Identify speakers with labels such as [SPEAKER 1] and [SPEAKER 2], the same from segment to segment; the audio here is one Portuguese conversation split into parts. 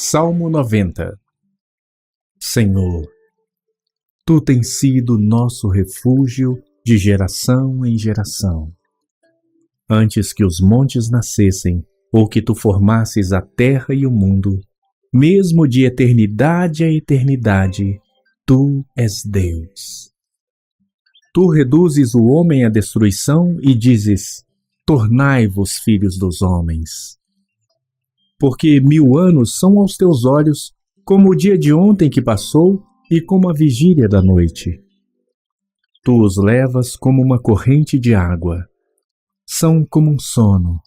[SPEAKER 1] Salmo 90. Senhor, Tu tens sido nosso refúgio de geração em geração. Antes que os montes nascessem, ou que Tu formasses a terra e o mundo, mesmo de eternidade a eternidade, Tu és Deus. Tu reduzes o homem à destruição e dizes: tornai-vos filhos dos homens. Porque 1000 anos são aos teus olhos como o dia de ontem que passou e como a vigília da noite. Tu os levas como uma corrente de água. São como um sono.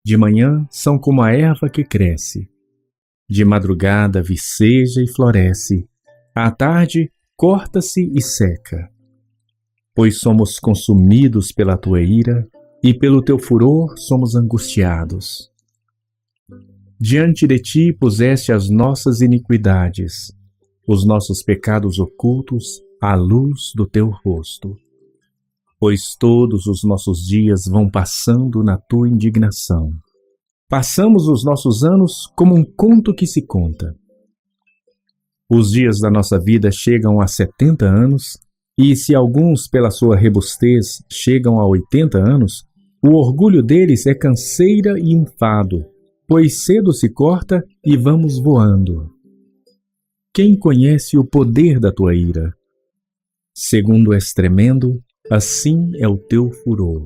[SPEAKER 1] De manhã são como a erva que cresce. De madrugada viceja e floresce. À tarde corta-se e seca. Pois somos consumidos pela tua ira e pelo teu furor somos angustiados. Diante de ti puseste as nossas iniquidades, os nossos pecados ocultos à luz do teu rosto. Pois todos os nossos dias vão passando na tua indignação. Passamos os nossos anos como um conto que se conta. Os dias da nossa vida chegam a 70 anos, e se alguns, pela sua robustez, chegam a 80 anos, o orgulho deles é canseira e enfado, pois cedo se corta e vamos voando. Quem conhece o poder da tua ira? Segundo és tremendo, assim é o teu furor.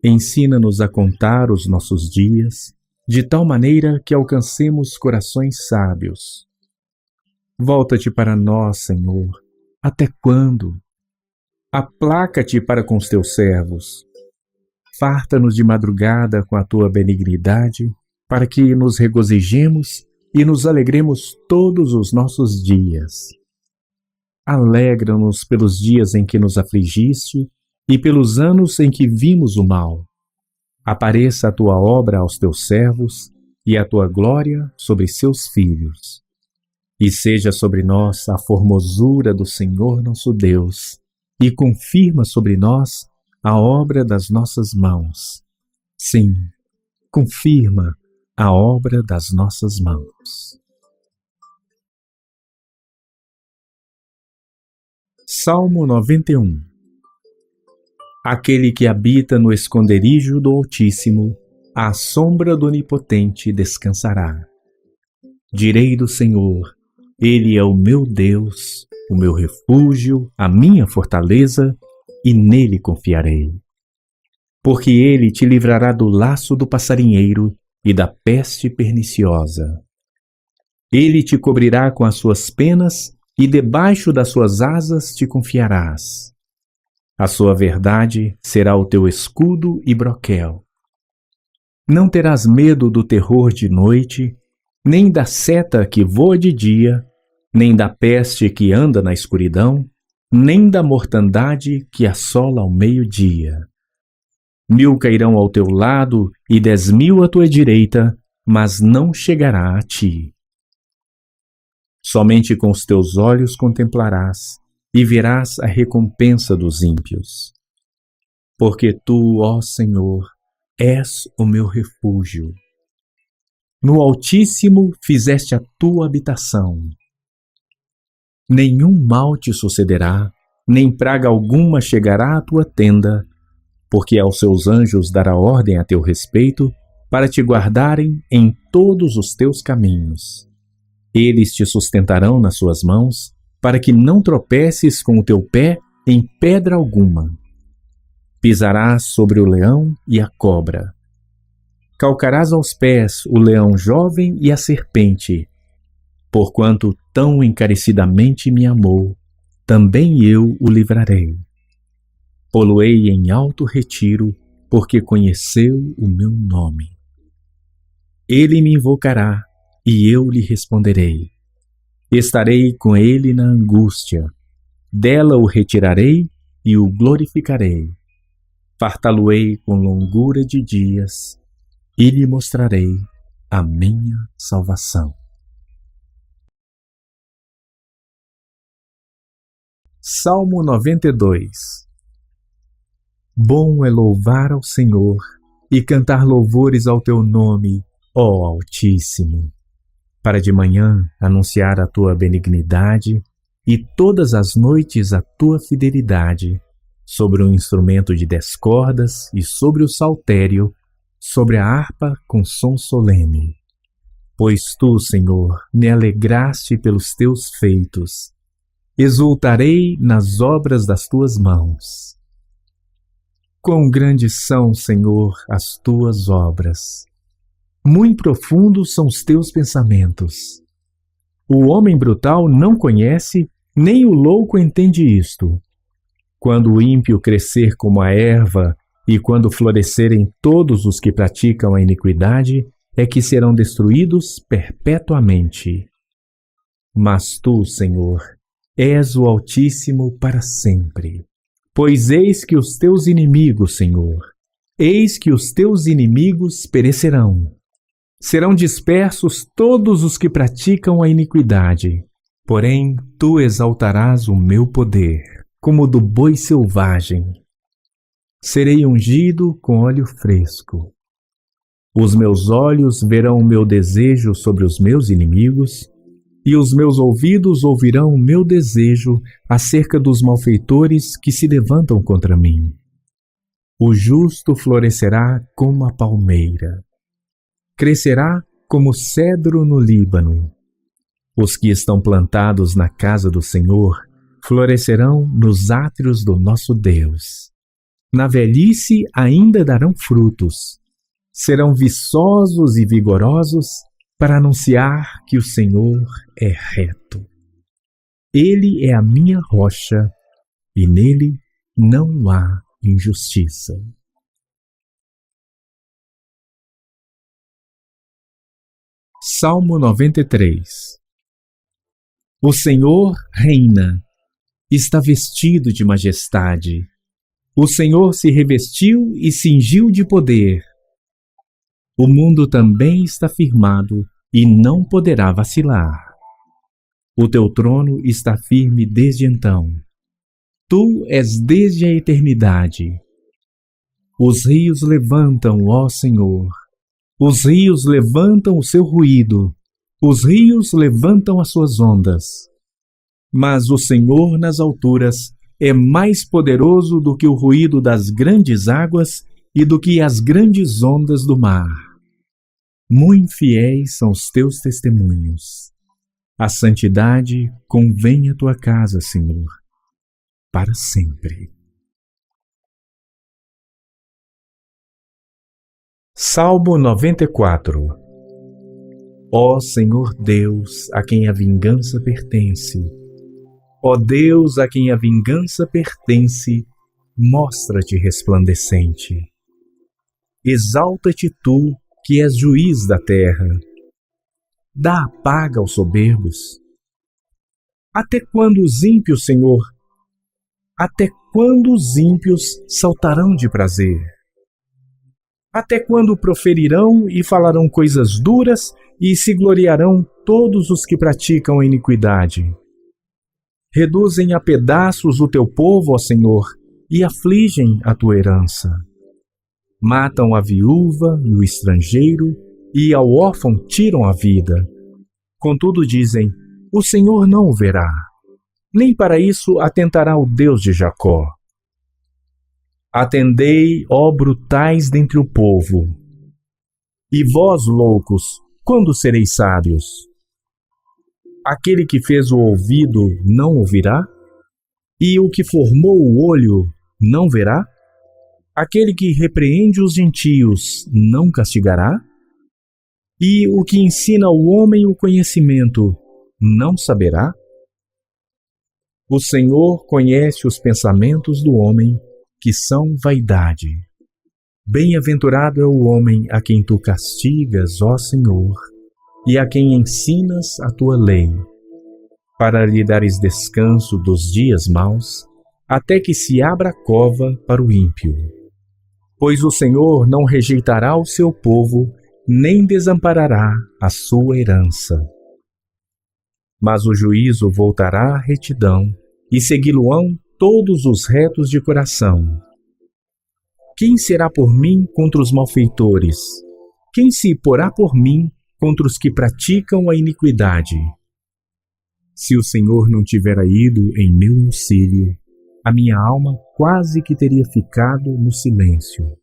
[SPEAKER 1] Ensina-nos a contar os nossos dias, de tal maneira que alcancemos corações sábios. Volta-te para nós, Senhor. Até quando? Aplaca-te para com os teus servos. Farta-nos de madrugada com a tua benignidade, para que nos regozijemos e nos alegremos todos os nossos dias. Alegra-nos pelos dias em que nos afligiste e pelos anos em que vimos o mal. Apareça a tua obra aos teus servos e a tua glória sobre seus filhos. E seja sobre nós a formosura do Senhor nosso Deus, e confirma sobre nós a obra das nossas mãos. Sim, confirma a obra das nossas mãos. Salmo 91. Aquele que habita no esconderijo do Altíssimo, à sombra do Onipotente descansará. Direi do Senhor: Ele é o meu Deus, o meu refúgio, a minha fortaleza, e nele confiarei. Porque ele te livrará do laço do passarinheiro e da peste perniciosa. Ele te cobrirá com as suas penas e debaixo das suas asas te confiarás. A sua verdade será o teu escudo e broquel. Não terás medo do terror de noite, nem da seta que voa de dia, nem da peste que anda na escuridão, nem da mortandade que assola ao meio-dia. 1000 cairão ao teu lado e 10.000 à tua direita, mas não chegará a ti. Somente com os teus olhos contemplarás e verás a recompensa dos ímpios. Porque tu, ó Senhor, és o meu refúgio. No Altíssimo fizeste a tua habitação. Nenhum mal te sucederá, nem praga alguma chegará à tua tenda, porque aos seus anjos dará ordem a teu respeito, para te guardarem em todos os teus caminhos. Eles te sustentarão nas suas mãos, para que não tropeces com o teu pé em pedra alguma. Pisarás sobre o leão e a cobra. Calcarás aos pés o leão jovem e a serpente. Porquanto tão encarecidamente me amou, também eu o livrarei. Pô-lo-ei em alto retiro, porque conheceu o meu nome. Ele me invocará, e eu lhe responderei. Estarei com ele na angústia. Dela o retirarei e o glorificarei. Fartá-lo-ei com longura de dias, e lhe mostrarei a minha salvação. Salmo 92. Bom é louvar ao Senhor e cantar louvores ao teu nome, ó Altíssimo. para de manhã anunciar a tua benignidade e todas as noites a tua fidelidade, sobre o instrumento de 10 cordas e sobre o saltério, sobre a harpa com som solene. Pois tu, Senhor, me alegraste pelos teus feitos, exultarei nas obras das tuas mãos. Quão grandes são, Senhor, as tuas obras! Muito profundos são os teus pensamentos. O homem brutal não conhece, nem o louco entende isto. Quando o ímpio crescer como a erva e quando florescerem todos os que praticam a iniquidade, é que serão destruídos perpetuamente. Mas tu, Senhor, és o Altíssimo para sempre. Pois eis que os teus inimigos, Senhor, eis que os teus inimigos perecerão. Serão dispersos todos os que praticam a iniquidade. Porém, tu exaltarás o meu poder, como o do boi selvagem. Serei ungido com óleo fresco. Os meus olhos verão o meu desejo sobre os meus inimigos, e os meus ouvidos ouvirão o meu desejo acerca dos malfeitores que se levantam contra mim. O justo florescerá como a palmeira. Crescerá como cedro no Líbano. Os que estão plantados na casa do Senhor florescerão nos átrios do nosso Deus. Na velhice ainda darão frutos. Serão viçosos e vigorosos para anunciar que o Senhor é reto. Ele é a minha rocha e nele não há injustiça. Salmo 93. O Senhor reina, está vestido de majestade. O Senhor se revestiu e cingiu de poder. O mundo também está firmado e não poderá vacilar. O teu trono está firme desde então. Tu és desde a eternidade. Os rios levantam, ó Senhor. Os rios levantam o seu ruído, os rios levantam as suas ondas. Mas o Senhor nas alturas é mais poderoso do que o ruído das grandes águas e do que as grandes ondas do mar. Muito fiéis são os teus testemunhos. A santidade convém à tua casa, Senhor, para sempre. Salmo 94. Ó Senhor Deus, a quem a vingança pertence, ó Deus, a quem a vingança pertence, mostra-te resplandecente. Exalta-te tu, que és juiz da terra. Dá a paga aos soberbos. Até quando os ímpios, Senhor, até quando os ímpios saltarão de prazer? Até quando proferirão e falarão coisas duras e se gloriarão todos os que praticam a iniquidade? Reduzem a pedaços o teu povo, ó Senhor, e afligem a tua herança. Matam a viúva e o estrangeiro, e ao órfão tiram a vida. Contudo dizem, o Senhor não o verá, nem para isso atentará o Deus de Jacó. Atendei, ó brutais dentre o povo. E vós, loucos, quando sereis sábios? Aquele que fez o ouvido não ouvirá? E o que formou o olho não verá? Aquele que repreende os gentios não castigará? E o que ensina ao homem o conhecimento não saberá? O Senhor conhece os pensamentos do homem, que são vaidade. Bem-aventurado é o homem a quem tu castigas, ó Senhor, e a quem ensinas a tua lei, para lhe dares descanso dos dias maus, até que se abra a cova para o ímpio. Pois o Senhor não rejeitará o seu povo, nem desamparará a sua herança. Mas o juízo voltará à retidão, e segui-lo-ão todos os retos de coração. Quem será por mim contra os malfeitores? Quem se porá por mim contra os que praticam a iniquidade. Se o Senhor não tivera ido em meu auxílio, a minha alma quase que teria ficado no silêncio.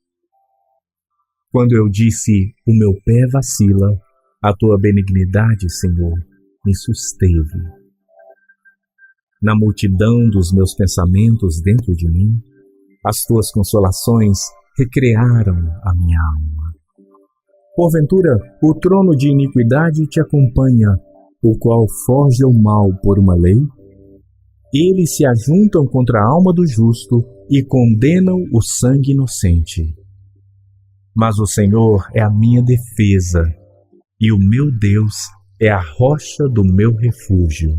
[SPEAKER 1] Quando eu disse, o meu pé vacila, a tua benignidade, Senhor, me susteve. Na multidão dos meus pensamentos dentro de mim, as tuas consolações recrearam a minha alma. Porventura, o trono de iniquidade te acompanha, o qual forja o mal por uma lei? Eles se ajuntam contra a alma do justo e condenam o sangue inocente. Mas o Senhor é a minha defesa, e o meu Deus é a rocha do meu refúgio.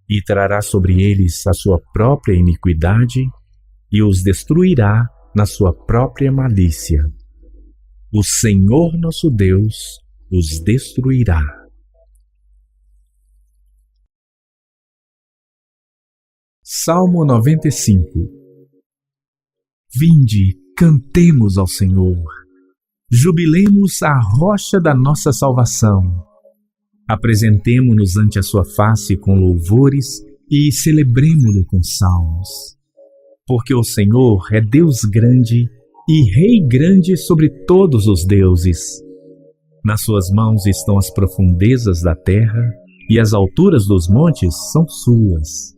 [SPEAKER 1] E trará sobre eles a sua própria iniquidade, e os destruirá na sua própria malícia. O Senhor nosso Deus os destruirá. Salmo 95. Vinde, cantemos ao Senhor. Jubilemos a rocha da nossa salvação. Apresentemo-nos ante a sua face com louvores e celebremo-lo com salmos. Porque o Senhor é Deus grande e Rei grande sobre todos os deuses. Nas suas mãos estão as profundezas da terra e as alturas dos montes são suas.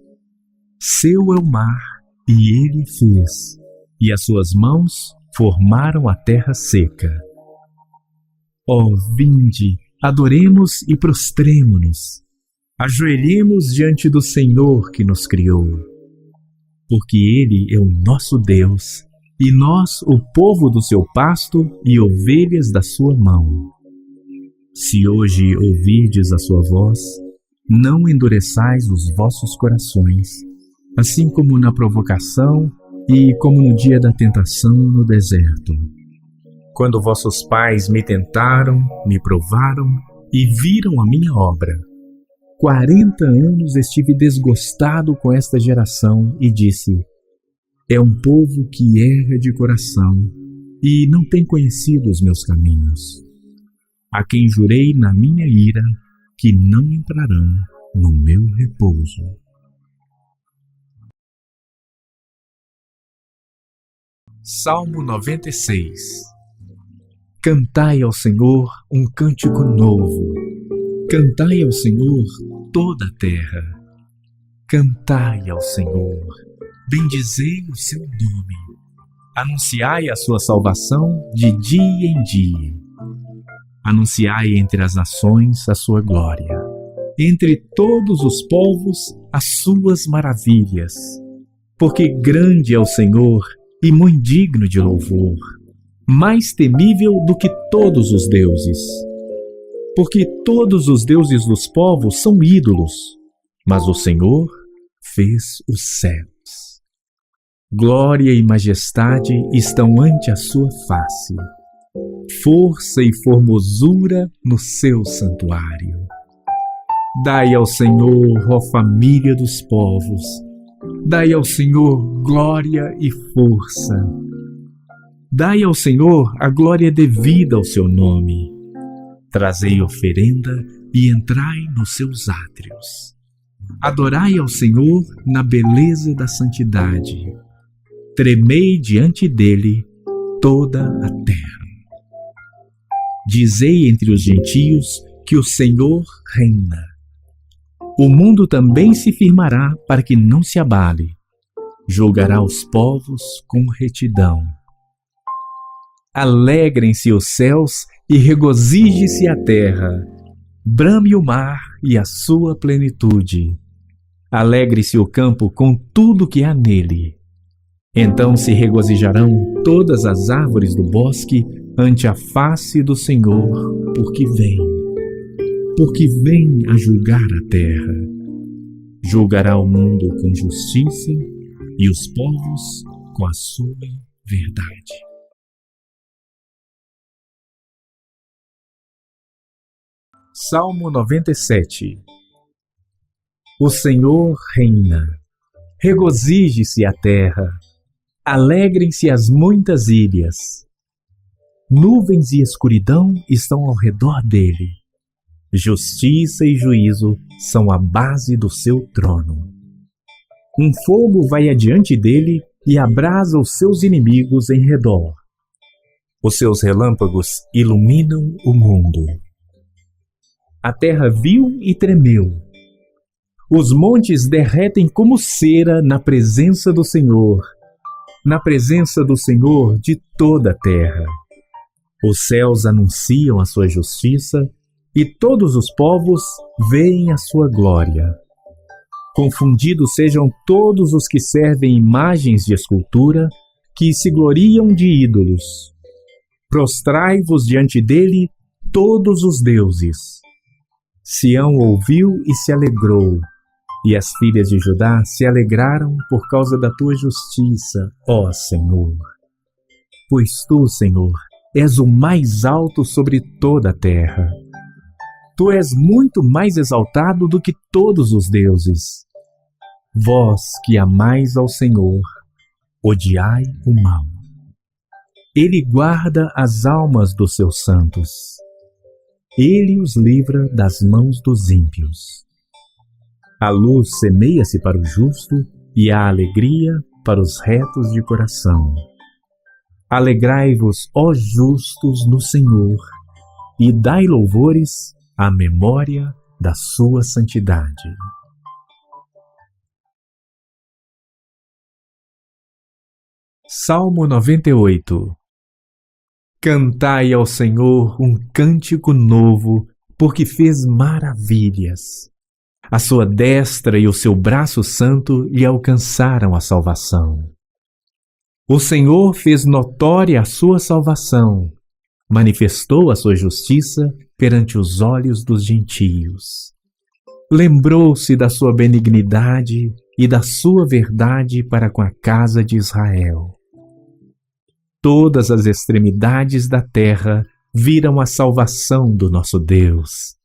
[SPEAKER 1] Seu é o mar, e ele fez, e as suas mãos formaram a terra seca. Ó, vinde, adoremos e prostremo-nos, ajoelhemos diante do Senhor que nos criou, porque Ele é o nosso Deus, e nós o povo do seu pasto e ovelhas da sua mão. Se hoje ouvirdes a sua voz, não endureçais os vossos corações, assim como na provocação e como no dia da tentação no deserto. Quando vossos pais me tentaram, me provaram e viram a minha obra. 40 anos estive desgostado com esta geração e disse, é um povo que erra de coração e não tem conhecido os meus caminhos. A quem jurei na minha ira que não entrarão no meu repouso. Salmo 96. Cantai ao Senhor um cântico novo. Cantai ao Senhor toda a terra. Cantai ao Senhor. Bendizei o seu nome. Anunciai a sua salvação de dia em dia. Anunciai entre as nações a sua glória. Entre todos os povos as suas maravilhas. Porque grande é o Senhor e muito digno de louvor, mais temível do que todos os deuses. Porque todos os deuses dos povos são ídolos, mas o Senhor fez os céus. Glória e majestade estão ante a sua face, força e formosura no seu santuário. Dai ao Senhor, ó família dos povos, dai ao Senhor glória e força. Dai ao Senhor a glória devida ao seu nome. Trazei oferenda e entrai nos seus átrios. Adorai ao Senhor na beleza da santidade. Tremei diante dele toda a terra. Dizei entre os gentios que o Senhor reina. O mundo também se firmará para que não se abale. Julgará os povos com retidão. Alegrem-se os céus e regozije-se a terra. Brame o mar e a sua plenitude. Alegre-se o campo com tudo que há nele. Então se regozijarão todas as árvores do bosque ante a face do Senhor, porque vem a julgar a terra. Julgará o mundo com justiça e os povos com a sua verdade. Salmo 97. O Senhor reina. Regozije-se a terra. Alegrem-se as muitas ilhas. Nuvens e escuridão estão ao redor dele. Justiça e juízo são a base do seu trono. Um fogo vai adiante dele e abrasa os seus inimigos em redor. Os seus relâmpagos iluminam o mundo. A terra viu e tremeu. Os montes derretem como cera na presença do Senhor de toda a terra. Os céus anunciam a sua justiça e todos os povos veem a sua glória. Confundidos sejam todos os que servem imagens de escultura, que se gloriam de ídolos. Prostrai-vos diante dele todos os deuses. Sião ouviu e se alegrou, e as filhas de Judá se alegraram por causa da tua justiça, ó Senhor. Pois tu, Senhor, és o mais alto sobre toda a terra. Tu és muito mais exaltado do que todos os deuses. Vós que amais ao Senhor, odiai o mal. Ele guarda as almas dos seus santos. Ele os livra das mãos dos ímpios. A luz semeia-se para o justo e a alegria para os retos de coração. Alegrai-vos, ó justos, no Senhor, e dai louvores à memória da sua santidade. Salmo 98. Cantai ao Senhor um cântico novo, porque fez maravilhas. A sua destra e o seu braço santo lhe alcançaram a salvação. O Senhor fez notória a sua salvação, manifestou a sua justiça perante os olhos dos gentios. Lembrou-se da sua benignidade e da sua verdade para com a casa de Israel. Todas as extremidades da terra viram a salvação do nosso Deus.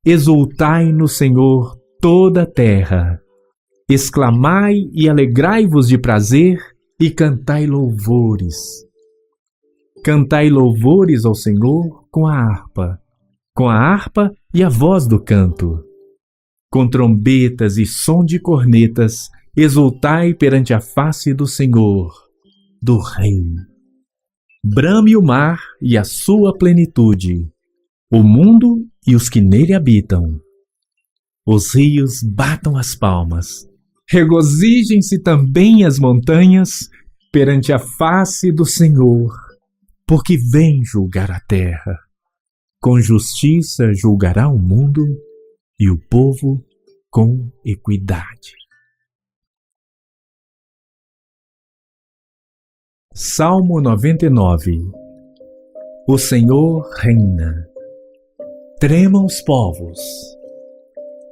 [SPEAKER 1] Exultai no Senhor toda a terra. Exclamai e alegrai-vos de prazer e cantai louvores. Cantai louvores ao Senhor com a harpa e a voz do canto. Com trombetas e som de cornetas, exultai perante a face do Senhor, do Rei. Brame o mar e a sua plenitude, o mundo e os que nele habitam. Os rios batam as palmas, regozijem-se também as montanhas perante a face do Senhor, porque vem julgar a terra. Com justiça julgará o mundo e o povo com equidade. Salmo 99. O Senhor reina. Tremam os povos.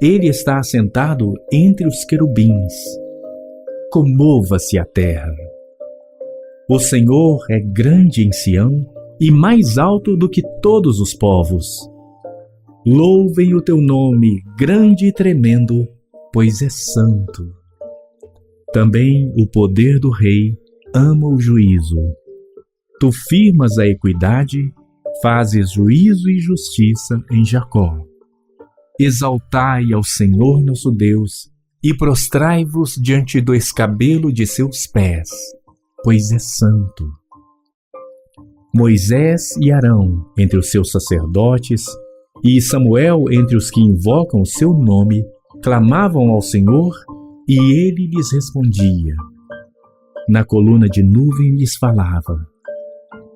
[SPEAKER 1] Ele está assentado entre os querubins. Comova-se a terra. O Senhor é grande em Sião e mais alto do que todos os povos. Louvem o teu nome, grande e tremendo, pois é santo. Também o poder do Rei ama o juízo. Tu firmas a equidade, fazes juízo e justiça em Jacó. Exaltai ao Senhor nosso Deus e prostrai-vos diante do escabelo de seus pés, pois é santo. Moisés e Arão entre os seus sacerdotes e Samuel entre os que invocam o seu nome clamavam ao Senhor e ele lhes respondia. Na coluna de nuvem lhes falava.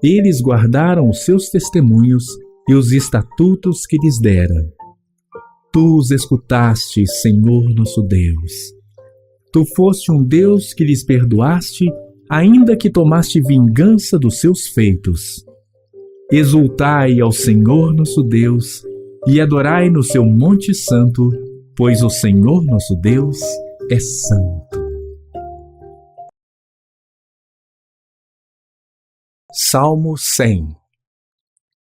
[SPEAKER 1] Eles guardaram os seus testemunhos e os estatutos que lhes dera. Tu os escutaste, Senhor nosso Deus. Tu foste um Deus que lhes perdoaste, ainda que tomaste vingança dos seus feitos. Exultai ao Senhor nosso Deus e adorai no seu monte santo, pois o Senhor nosso Deus é santo. Salmo 100.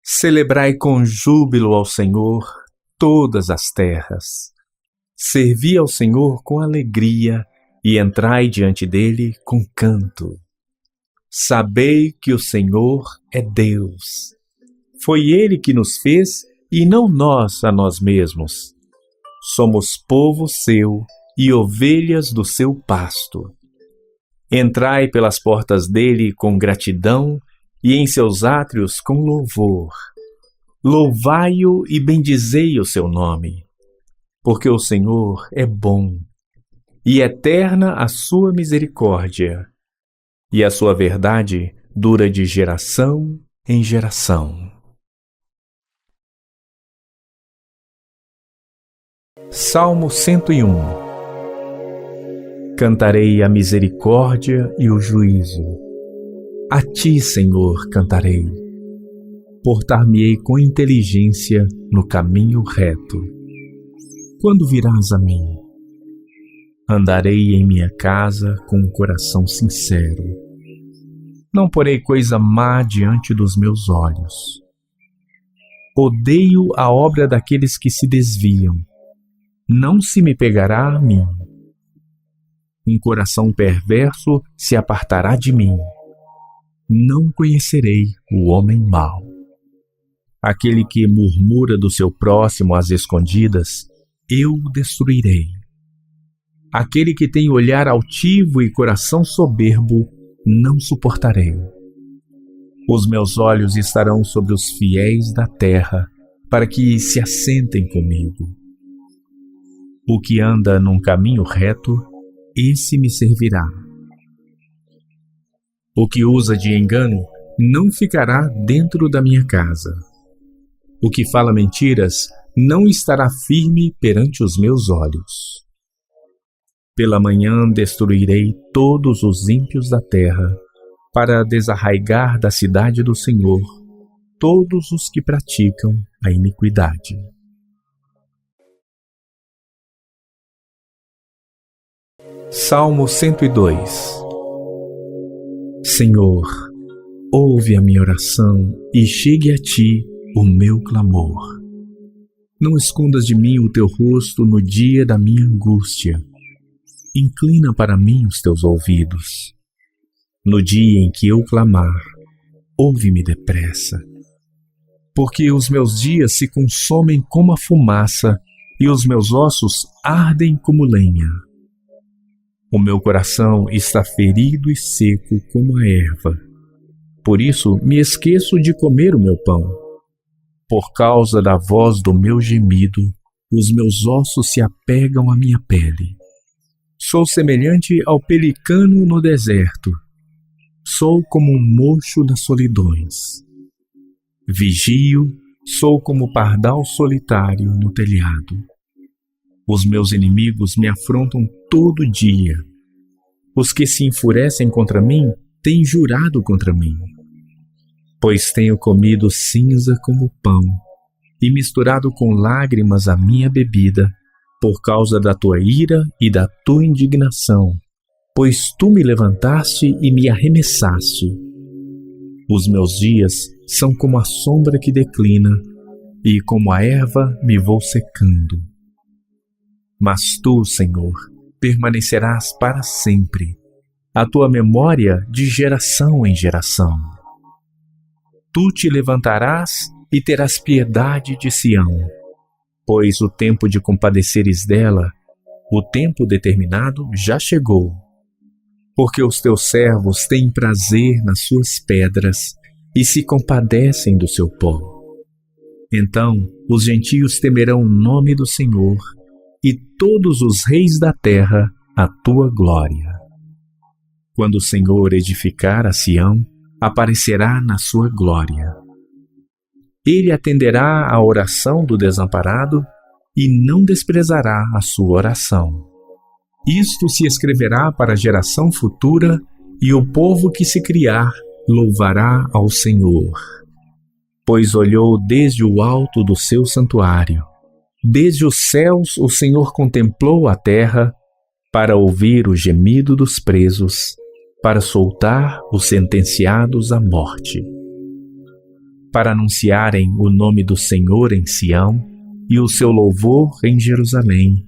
[SPEAKER 1] Celebrai com júbilo ao Senhor todas as terras. Servi ao Senhor com alegria e entrai diante dele com canto. Sabei que o Senhor é Deus. Foi ele que nos fez e não nós a nós mesmos. Somos povo seu e ovelhas do seu pasto. Entrai pelas portas dele com gratidão e em seus átrios com louvor. Louvai-o e bendizei o seu nome, porque o Senhor é bom, e eterna a sua misericórdia, e a sua verdade dura de geração em geração. Salmo 101. Cantarei a misericórdia e o juízo. A ti, Senhor, cantarei. Portar-me-ei com inteligência no caminho reto. Quando virás a mim? Andarei em minha casa com um coração sincero. Não porei coisa má diante dos meus olhos. Odeio a obra daqueles que se desviam. Não se me pegará a mim. Um coração perverso se apartará de mim. Não conhecerei o homem mau. Aquele que murmura do seu próximo às escondidas, eu o destruirei. Aquele que tem olhar altivo e coração soberbo, não suportarei. Os meus olhos estarão sobre os fiéis da terra, para que se assentem comigo. O que anda num caminho reto, esse me servirá. O que usa de engano não ficará dentro da minha casa. O que fala mentiras não estará firme perante os meus olhos. Pela manhã destruirei todos os ímpios da terra, para desarraigar da cidade do Senhor todos os que praticam a iniquidade. Salmo 102. Senhor, ouve a minha oração e chegue a ti o meu clamor. Não escondas de mim o teu rosto no dia da minha angústia. Inclina para mim os teus ouvidos. No dia em que eu clamar, ouve-me depressa. Porque os meus dias se consomem como a fumaça e os meus ossos ardem como lenha. O meu coração está ferido e seco como a erva. Por isso me esqueço de comer o meu pão. Por causa da voz do meu gemido, os meus ossos se apegam à minha pele. Sou semelhante ao pelicano no deserto. Sou como um mocho nas solidões. Vigio, sou como o pardal solitário no telhado. Os meus inimigos me afrontam todo dia. Os que se enfurecem contra mim têm jurado contra mim. Pois tenho comido cinza como pão e misturado com lágrimas a minha bebida, por causa da tua ira e da tua indignação, pois tu me levantaste e me arremessaste. Os meus dias são como a sombra que declina, e como a erva me vou secando. Mas tu, Senhor, permanecerás para sempre, a tua memória de geração em geração. Tu te levantarás e terás piedade de Sião, pois o tempo de compadeceres dela, o tempo determinado já chegou. Porque os teus servos têm prazer nas suas pedras e se compadecem do seu pó. Então os gentios temerão o nome do Senhor, e todos os reis da terra a tua glória. Quando o Senhor edificar a Sião, aparecerá na sua glória. Ele atenderá à oração do desamparado e não desprezará a sua oração. Isto se escreverá para a geração futura, e o povo que se criar louvará ao Senhor. Pois olhou desde o alto do seu santuário. Desde os céus o Senhor contemplou a terra, para ouvir o gemido dos presos, para soltar os sentenciados à morte. Para anunciarem o nome do Senhor em Sião e o seu louvor em Jerusalém,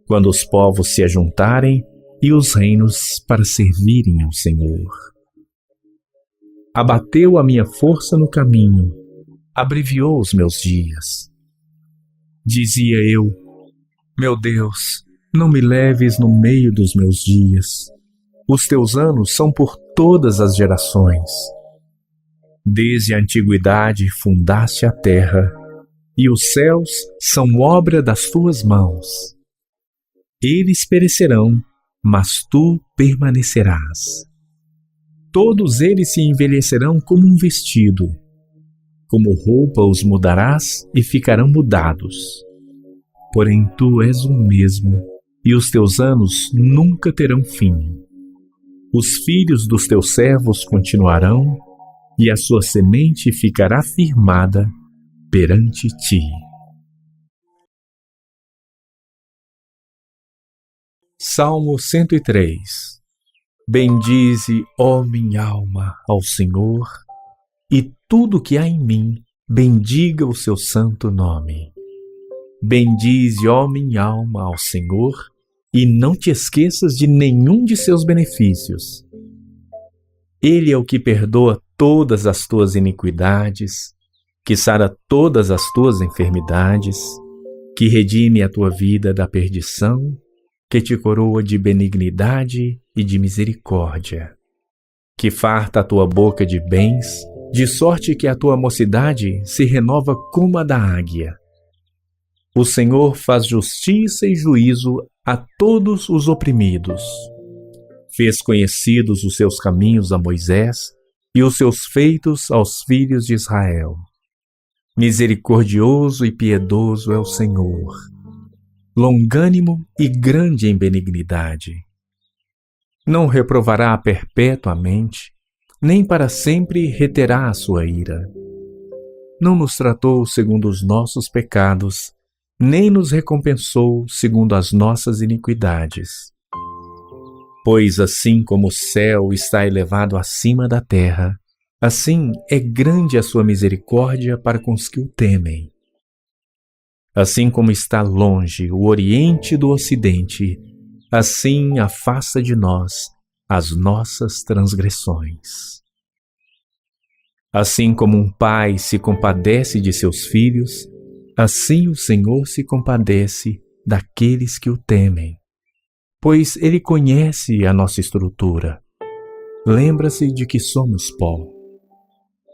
[SPEAKER 1] quando os povos se ajuntarem e os reinos para servirem ao Senhor. Abateu a minha força no caminho, abreviou os meus dias. Dizia eu: meu Deus, não me leves no meio dos meus dias. Os teus anos são por todas as gerações. Desde a antiguidade fundaste a terra, e os céus são obra das tuas mãos. Eles perecerão, mas tu permanecerás. Todos eles se envelhecerão como um vestido. Como roupa os mudarás e ficarão mudados. Porém tu és o mesmo, e os teus anos nunca terão fim. Os filhos dos teus servos continuarão, e a sua semente ficará firmada perante ti. Salmo 103. Bendize, ó minha alma, ao Senhor, e tudo que há em mim, bendiga o seu santo nome. Bendize, ó minha alma, ao Senhor, e não te esqueças de nenhum de seus benefícios. Ele é o que perdoa todas as tuas iniquidades, que sara todas as tuas enfermidades, que redime a tua vida da perdição, que te coroa de benignidade e de misericórdia, que farta a tua boca de bens, de sorte que a tua mocidade se renova como a da águia. O Senhor faz justiça e juízo a todos os oprimidos. Fez conhecidos os seus caminhos a Moisés e os seus feitos aos filhos de Israel. Misericordioso e piedoso é o Senhor, longânimo e grande em benignidade. Não reprovará perpetuamente, nem para sempre reterá a sua ira. Não nos tratou segundo os nossos pecados, nem nos recompensou segundo as nossas iniquidades. Pois assim como o céu está elevado acima da terra, assim é grande a sua misericórdia para com os que o temem. Assim como está longe o Oriente do Ocidente, assim afasta de nós as nossas transgressões. Assim como um pai se compadece de seus filhos, assim o Senhor se compadece daqueles que o temem, pois Ele conhece a nossa estrutura. Lembra-se de que somos pó.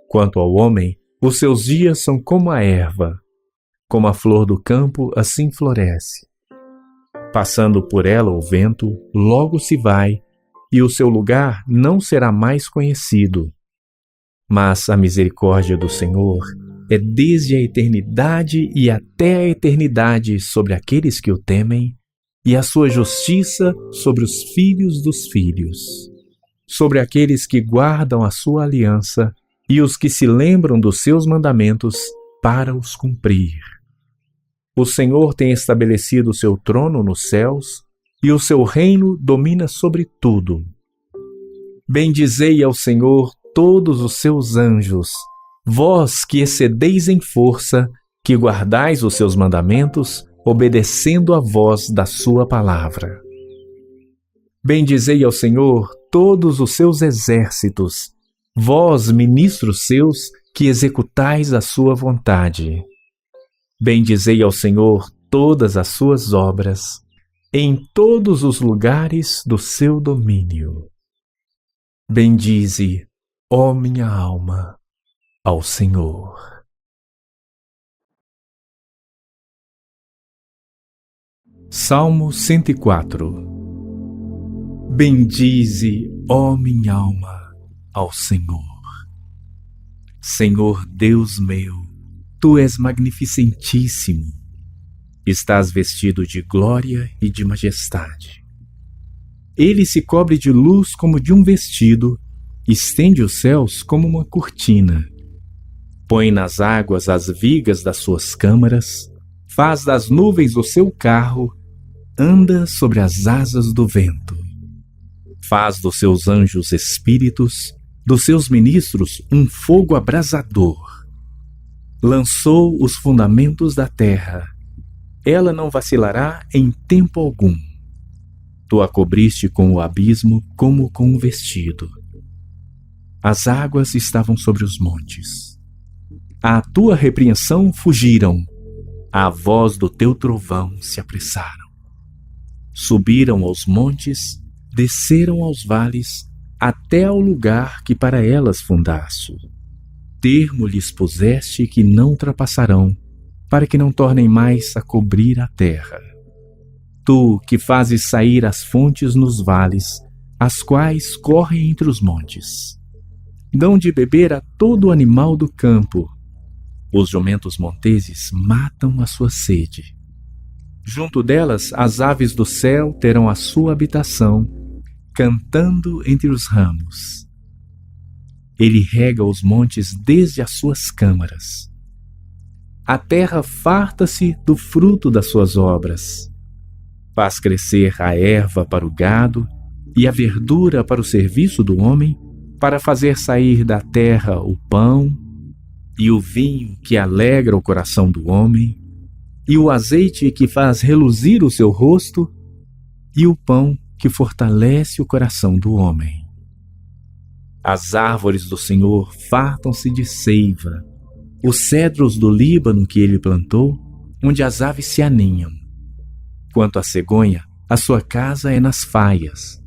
[SPEAKER 1] Quanto ao homem, os seus dias são como a erva, como a flor do campo, assim floresce. Passando por ela o vento, logo se vai, e o seu lugar não será mais conhecido. Mas a misericórdia do Senhor é desde a eternidade e até a eternidade sobre aqueles que o temem, e a sua justiça sobre os filhos dos filhos, sobre aqueles que guardam a sua aliança e os que se lembram dos seus mandamentos para os cumprir. O Senhor tem estabelecido o seu trono nos céus, e o seu reino domina sobre tudo. Bendizei ao Senhor todos os seus anjos, vós que excedeis em força, que guardais os seus mandamentos, obedecendo a voz da sua palavra. Bendizei ao Senhor todos os seus exércitos, vós, ministros seus, que executais a sua vontade. Bendizei ao Senhor todas as suas obras, em todos os lugares do seu domínio. Bendize, ó minha alma, ao Senhor. Salmo 104. Bendize, ó minha alma, ao Senhor. Senhor Deus meu, Tu és magnificentíssimo. Estás vestido de glória e de majestade. Ele se cobre de luz como de um vestido, estende os céus como uma cortina. Põe nas águas as vigas das suas câmaras, faz das nuvens o seu carro, anda sobre as asas do vento. Faz dos seus anjos espíritos, dos seus ministros um fogo abrasador. Lançou os fundamentos da terra. Ela não vacilará em tempo algum. Tu a cobriste com o abismo como com um vestido. As águas estavam sobre os montes. À tua repreensão fugiram. À voz do teu trovão se apressaram. Subiram aos montes, desceram aos vales, até ao lugar que para elas fundaste. Termo lhes puseste que não ultrapassarão, para que não tornem mais a cobrir a terra. Tu que fazes sair as fontes nos vales, as quais correm entre os montes. Dão de beber a todo animal do campo. Os jumentos monteses matam a sua sede. Junto delas, as aves do céu terão a sua habitação, cantando entre os ramos. Ele rega os montes desde as suas câmaras. A terra farta-se do fruto das suas obras. Faz crescer a erva para o gado e a verdura para o serviço do homem, para fazer sair da terra o pão e o vinho que alegra o coração do homem, e o azeite que faz reluzir o seu rosto, e o pão que fortalece o coração do homem. As árvores do Senhor fartam-se de seiva, os cedros do Líbano que ele plantou, onde as aves se aninham. Quanto à cegonha, a sua casa é nas faias.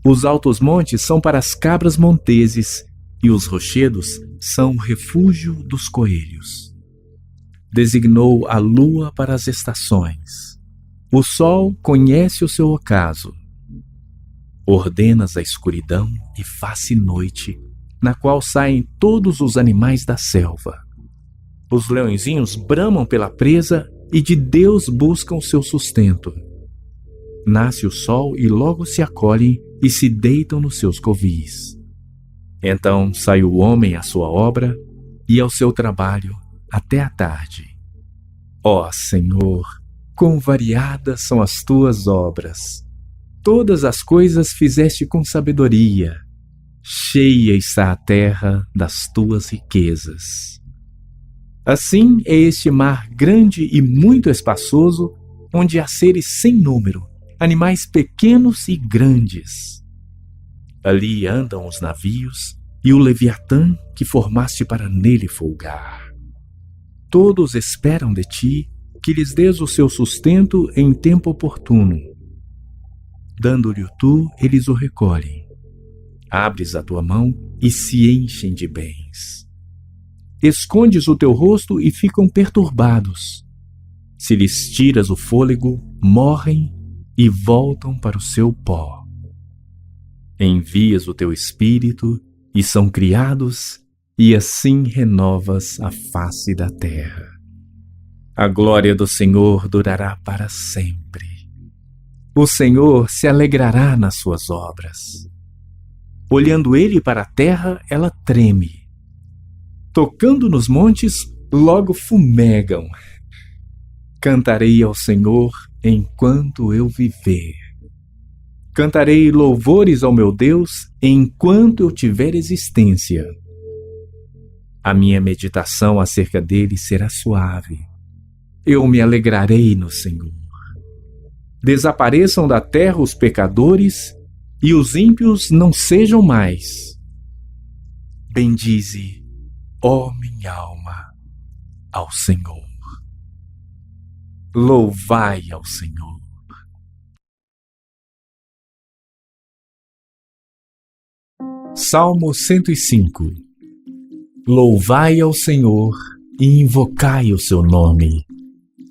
[SPEAKER 1] Os altos montes são para as cabras monteses, e os rochedos são o refúgio dos coelhos. Designou a lua para as estações. O sol conhece o seu ocaso. Ordenas a escuridão e faz-se noite, na qual saem todos os animais da selva. Os leõezinhos bramam pela presa e de Deus buscam o seu sustento. Nasce o sol e logo se acolhem e se deitam nos seus covis. Então sai o homem à sua obra e ao seu trabalho até a tarde. Ó Senhor, quão variadas são as tuas obras! Todas as coisas fizeste com sabedoria. Cheia está a terra das tuas riquezas. Assim é este mar grande e muito espaçoso, onde há seres sem número, animais pequenos e grandes. Ali andam os navios e o Leviatã que formaste para nele folgar. Todos esperam de ti que lhes dês o seu sustento em tempo oportuno. Dando-lhe tu, eles o recolhem. Abres a tua mão e se enchem de bens. Escondes o teu rosto e ficam perturbados. Se lhes tiras o fôlego, morrem e voltam para o seu pó. Envias o teu espírito e são criados, e assim renovas a face da terra. A glória do Senhor durará para sempre. O Senhor se alegrará nas suas obras. Olhando ele para a terra, ela treme. Tocando nos montes, logo fumegam. Cantarei ao Senhor enquanto eu viver. Cantarei louvores ao meu Deus enquanto eu tiver existência. A minha meditação acerca dele será suave. Eu me alegrarei no Senhor. Desapareçam da terra os pecadores e os ímpios não sejam mais. Bendize, ó minha alma, ao Senhor. Louvai ao Senhor. Salmo 105. Louvai ao Senhor e invocai o seu nome.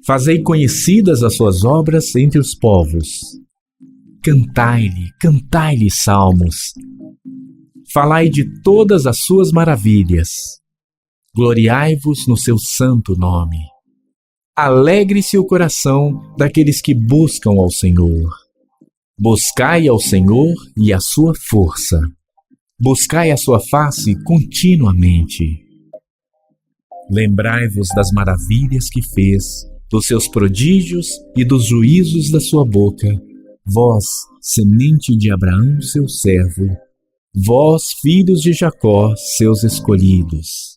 [SPEAKER 1] Fazei conhecidas as suas obras entre os povos. Cantai-lhe salmos. Falai de todas as suas maravilhas. Gloriai-vos no seu santo nome. Alegre-se o coração daqueles que buscam ao Senhor. Buscai ao Senhor e a sua força. Buscai a sua face continuamente. Lembrai-vos das maravilhas que fez, dos seus prodígios e dos juízos da sua boca, vós, semente de Abraão, seu servo, vós, filhos de Jacó, seus escolhidos.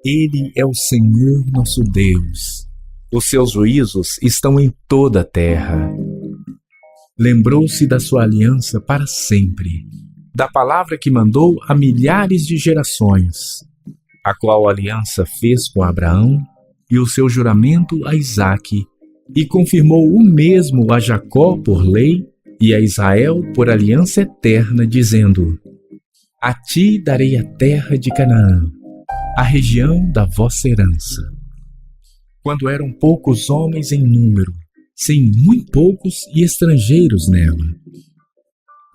[SPEAKER 1] Ele é o Senhor nosso Deus. Os seus juízos estão em toda a terra. Lembrou-se da sua aliança para sempre, da palavra que mandou a milhares de gerações, a qual aliança fez com Abraão, e o seu juramento a Isaque, e confirmou o mesmo a Jacó por lei e a Israel por aliança eterna, dizendo: a ti darei a terra de Canaã, a região da vossa herança. Quando eram poucos homens em número, sim, muito poucos e estrangeiros nela.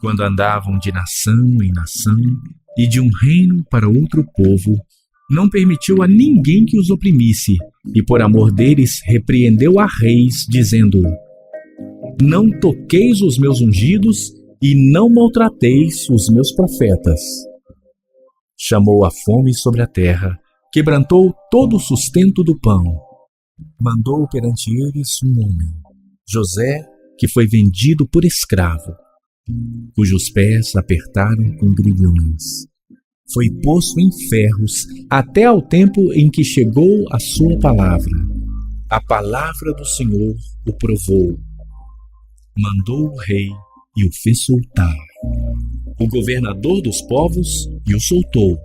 [SPEAKER 1] Quando andavam de nação em nação e de um reino para outro povo, não permitiu a ninguém que os oprimisse, e por amor deles repreendeu a reis, dizendo: não toqueis os meus ungidos e não maltrateis os meus profetas. Chamou a fome sobre a terra, quebrantou todo o sustento do pão. Mandou perante eles um homem, José, que foi vendido por escravo, cujos pés apertaram com grilhões. Foi posto em ferros até ao tempo em que chegou a sua palavra. A palavra do Senhor o provou. Mandou o rei e o fez soltar, o governador dos povos e o soltou.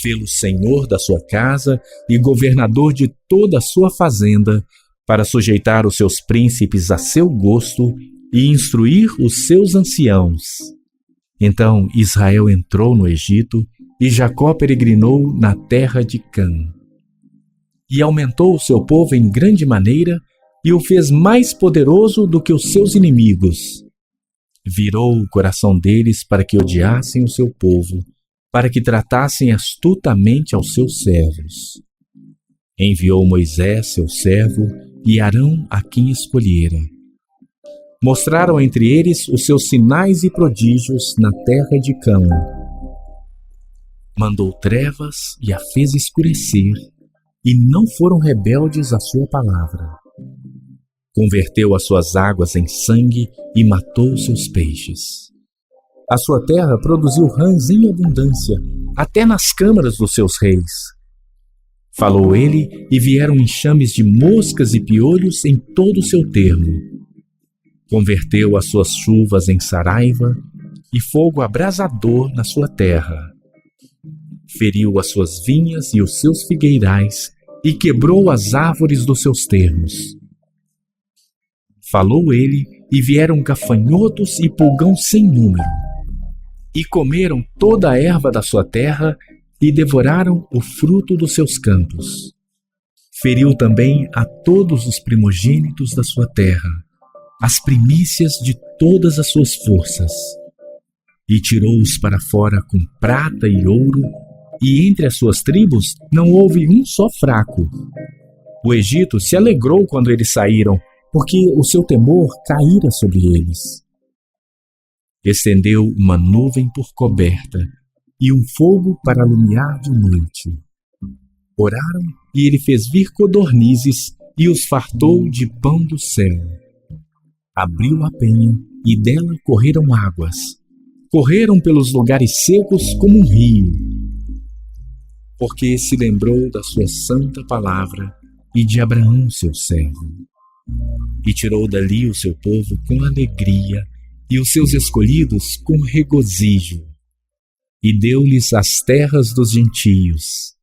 [SPEAKER 1] Fê-lo senhor da sua casa e governador de toda a sua fazenda, para sujeitar os seus príncipes a seu gosto e instruir os seus anciãos. Então Israel entrou no Egito e Jacó peregrinou na terra de Cã. E aumentou o seu povo em grande maneira e o fez mais poderoso do que os seus inimigos. Virou o coração deles para que odiassem o seu povo, para que tratassem astutamente aos seus servos. Enviou Moisés, seu servo, e Arão, a quem escolhera. Mostraram entre eles os seus sinais e prodígios na terra de Cã. Mandou trevas e a fez escurecer, e não foram rebeldes à sua palavra. Converteu as suas águas em sangue e matou os seus peixes. A sua terra produziu rãs em abundância, até nas câmaras dos seus reis. Falou ele, e vieram enxames de moscas e piolhos em todo o seu termo. Converteu as suas chuvas em saraiva e fogo abrasador na sua terra. Feriu as suas vinhas e os seus figueirais e quebrou as árvores dos seus termos. Falou ele, e vieram gafanhotos e pulgão sem número, e comeram toda a erva da sua terra e devoraram o fruto dos seus campos. Feriu também a todos os primogênitos da sua terra, as primícias de todas as suas forças, e tirou-os para fora com prata e ouro, e entre as suas tribos não houve um só fraco. O Egito se alegrou quando eles saíram, porque o seu temor caíra sobre eles. Estendeu uma nuvem por coberta e um fogo para alumiar de noite. Oraram, e ele fez vir codornizes e os fartou de pão do céu. Abriu a penha, e dela correram águas. Correram pelos lugares secos como um rio. Porque se lembrou da sua santa palavra e de Abraão, seu servo. E tirou dali o seu povo com alegria e os seus escolhidos com regozijo. E deu-lhes as terras dos gentios.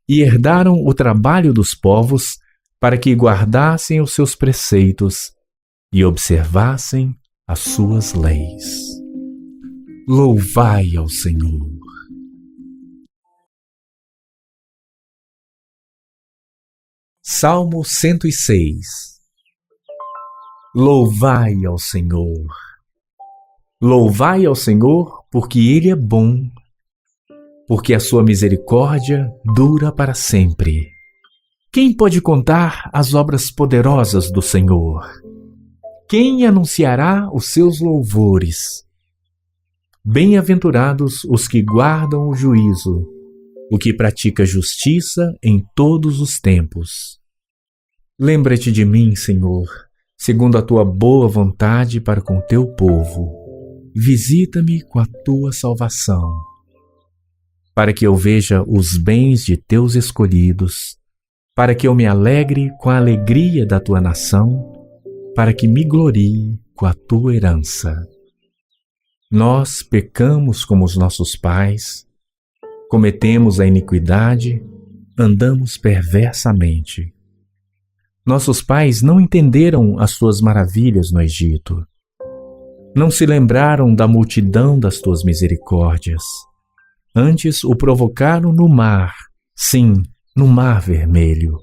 [SPEAKER 1] E herdaram o trabalho dos povos, para que guardassem os seus preceitos e observassem as suas leis. Louvai ao Senhor. Salmo 106. Louvai ao Senhor. Louvai ao Senhor, porque Ele é bom, porque a sua misericórdia dura para sempre. Quem pode contar as obras poderosas do Senhor? Quem anunciará os seus louvores? Bem-aventurados os que guardam o juízo, o que pratica justiça em todos os tempos. Lembra-te de mim, Senhor, segundo a tua boa vontade para com teu povo. Visita-me com a tua salvação, para que eu veja os bens de teus escolhidos, para que eu me alegre com a alegria da tua nação, para que me glorie com a tua herança. Nós pecamos como os nossos pais, cometemos a iniquidade andamos perversamente. Nossos pais não entenderam as tuas maravilhas no Egito. Não se lembraram da multidão das tuas misericórdias. Antes o provocaram no mar, sim, no Mar Vermelho.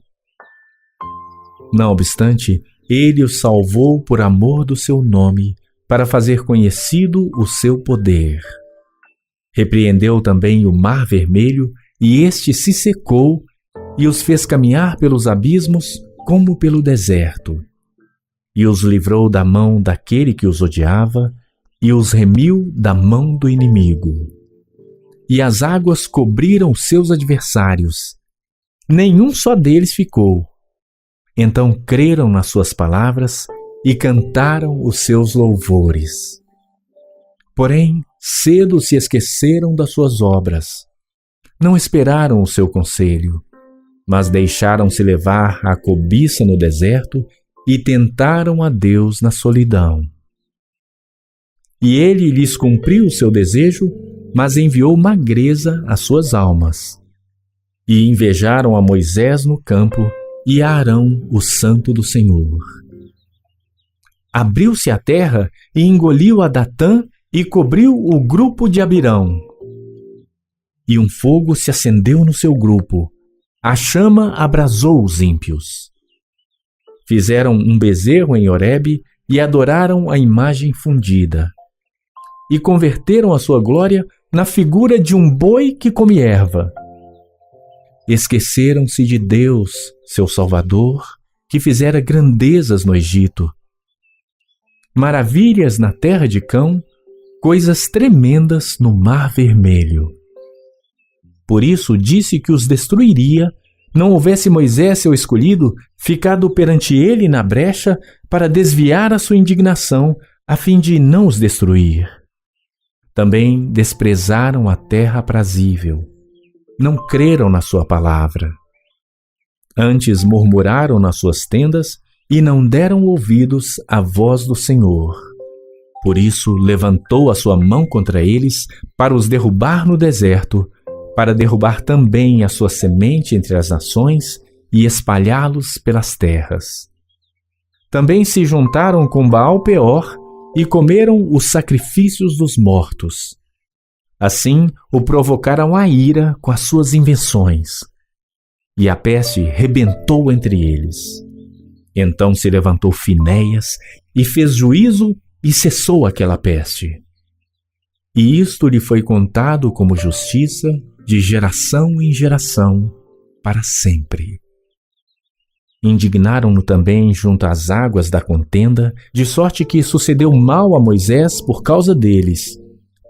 [SPEAKER 1] Não obstante, ele os salvou por amor do seu nome, para fazer conhecido o seu poder. Repreendeu também o Mar Vermelho, e este se secou, e os fez caminhar pelos abismos como pelo deserto. E os livrou da mão daquele que os odiava, e os remiu da mão do inimigo. E as águas cobriram seus adversários. Nenhum só deles ficou. Então creram nas suas palavras e cantaram os seus louvores. Porém, cedo se esqueceram das suas obras. Não esperaram o seu conselho, mas deixaram-se levar à cobiça no deserto e tentaram a Deus na solidão. E ele lhes cumpriu o seu desejo, mas enviou magreza às suas almas. E invejaram a Moisés no campo e a Arão, o santo do Senhor. Abriu-se a terra e engoliu a Datã e cobriu o grupo de Abirão. E um fogo se acendeu no seu grupo. A chama abrasou os ímpios. Fizeram um bezerro em Horebe e adoraram a imagem fundida. E converteram a sua glória na figura de um boi que come erva. Esqueceram-se de Deus, seu Salvador, que fizera grandezas no Egito. Maravilhas na terra de Cão, coisas tremendas no Mar Vermelho. Por isso disse que os destruiria, não houvesse Moisés, seu escolhido, ficado perante ele na brecha para desviar a sua indignação, a fim de não os destruir. Também desprezaram a terra aprazível. Não creram na sua palavra. Antes murmuraram nas suas tendas e não deram ouvidos à voz do Senhor. Por isso levantou a sua mão contra eles para os derrubar no deserto, para derrubar também a sua semente entre as nações e espalhá-los pelas terras. Também se juntaram com Baal-Peor e comeram os sacrifícios dos mortos. Assim o provocaram a ira com as suas invenções. E a peste rebentou entre eles. Então se levantou Finéias e fez juízo e cessou aquela peste. E isto lhe foi contado como justiça de geração em geração, para sempre. Indignaram-no também junto às águas da contenda, de sorte que sucedeu mal a Moisés por causa deles,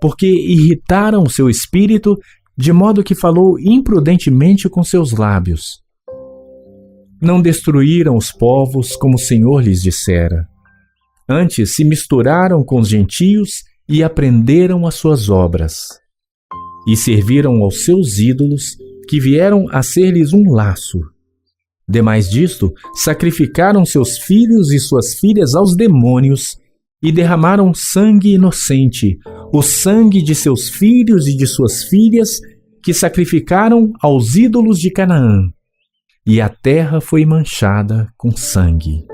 [SPEAKER 1] porque irritaram o seu espírito, de modo que falou imprudentemente com seus lábios. Não destruíram os povos como o Senhor lhes dissera. Antes se misturaram com os gentios e aprenderam as suas obras. E serviram aos seus ídolos, que vieram a ser-lhes um laço. Demais disto, sacrificaram seus filhos e suas filhas aos demônios e derramaram sangue inocente, o sangue de seus filhos e de suas filhas, que sacrificaram aos ídolos de Canaã. E a terra foi manchada com sangue.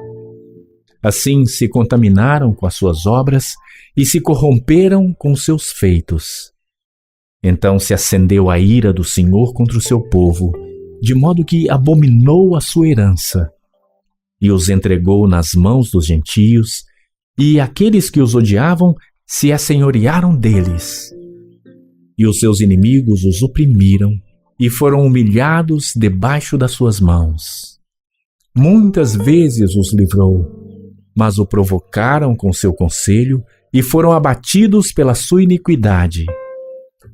[SPEAKER 1] Assim se contaminaram com as suas obras e se corromperam com seus feitos. Então se acendeu a ira do Senhor contra o seu povo, de modo que abominou a sua herança, e os entregou nas mãos dos gentios, e aqueles que os odiavam se assenhorearam deles. E os seus inimigos os oprimiram, e foram humilhados debaixo das suas mãos. Muitas vezes os livrou, mas o provocaram com seu conselho, e foram abatidos pela sua iniquidade.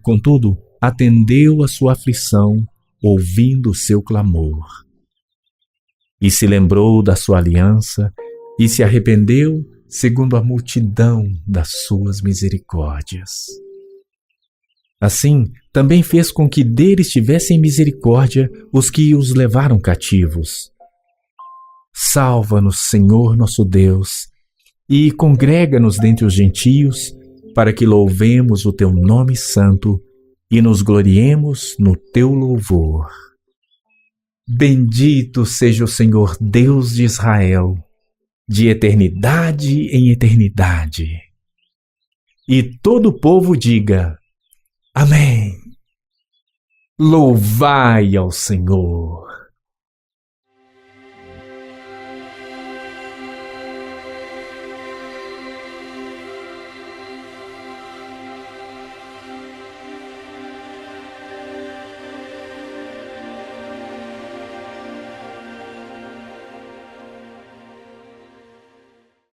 [SPEAKER 1] Contudo, atendeu a sua aflição, ouvindo o seu clamor. E se lembrou da sua aliança, e se arrependeu segundo a multidão das suas misericórdias. Assim, também fez com que deles tivessem misericórdia os que os levaram cativos. Salva-nos, Senhor nosso Deus, e congrega-nos dentre os gentios, para que louvemos o teu nome santo e nos gloriemos no teu louvor. Bendito seja o Senhor Deus de Israel, de eternidade em eternidade. E todo o povo diga: Amém. Louvai ao Senhor.